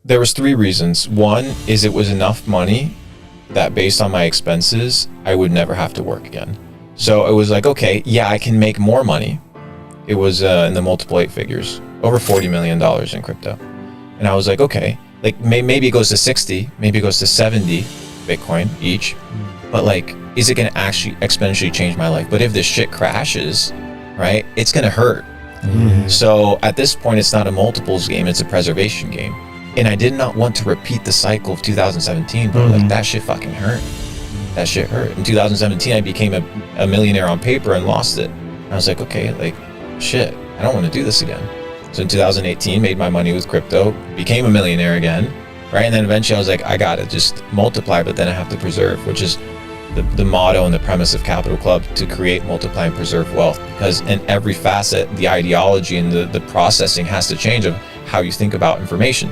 there was 3 reasons. One is it was enough money that based on my expenses, I would never have to work again. So it was like, okay, yeah, I can make more money. It was in the multiple 8 figures, over $40 million in crypto. And I was like, okay, like maybe it goes to 60, maybe it goes to 70 Bitcoin each, but like, is it going to actually exponentially change my life? But if this shit crashes, right, it's going to hurt. So at this point, it's not a multiples game, it's a preservation game. And I did not want to repeat the cycle of 2017, but like that shit fucking hurt. That shit hurt. In 2017, I became a millionaire on paper and lost it. And I was like, okay, like shit, I don't want to do this again. So in 2018, made my money with crypto, became a millionaire again, right? And then eventually I was like, I gotta just multiply, but then I have to preserve, which is the motto and the premise of Capital Club, to create, multiply, and preserve wealth. Because in every facet, the ideology and the processing has to change of how you think about information.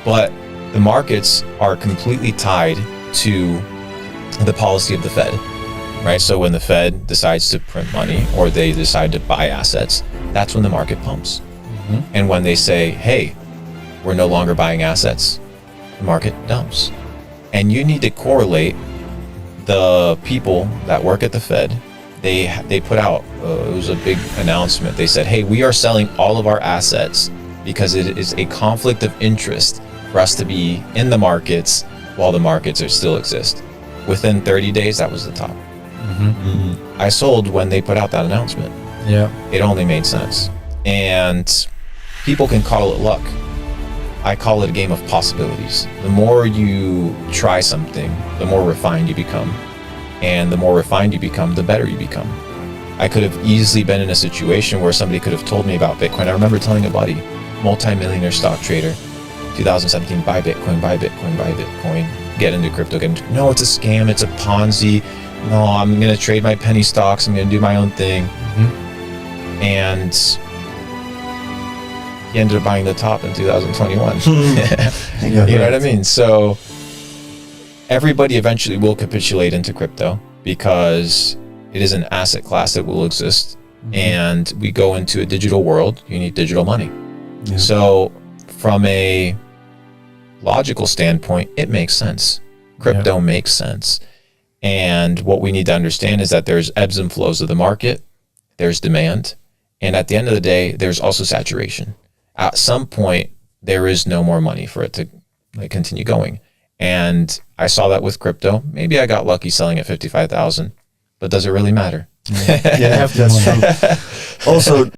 But the markets are completely tied to the policy of the Fed, right? So when the Fed decides to print money or they decide to buy assets, that's when the market pumps. And when they say, hey, we're no longer buying assets, the market dumps. And you need to correlate the people that work at the Fed. They put out, it was a big announcement. They said, hey, we are selling all of our assets because it is a conflict of interest for us to be in the markets while the markets are still exist. Within 30 days, that was the top. I sold when they put out that announcement. Yeah. It only made sense. And people can call it luck. I call it a game of possibilities. The more you try something, the more refined you become. And the more refined you become, the better you become. I could have easily been in a situation where somebody could have told me about Bitcoin. I remember telling a buddy, multi-millionaire stock trader, 2017, buy Bitcoin, buy Bitcoin, buy Bitcoin, get into crypto, no, it's a scam, it's a Ponzi. No, I'm gonna trade my penny stocks, I'm gonna do my own thing. And he ended up buying the top in 2021. You know what I mean? So everybody eventually will capitulate into crypto because it is an asset class that will exist. And we go into a digital world, you need digital money. So from a logical standpoint, it makes sense. Crypto makes sense. And what we need to understand is that there's ebbs and flows of the market, there's demand, and at the end of the day, there's also saturation. At some point, there is no more money for it to like continue going. And I saw that with crypto. Maybe I got lucky selling at 55,000, but does it really matter? That's true. Also,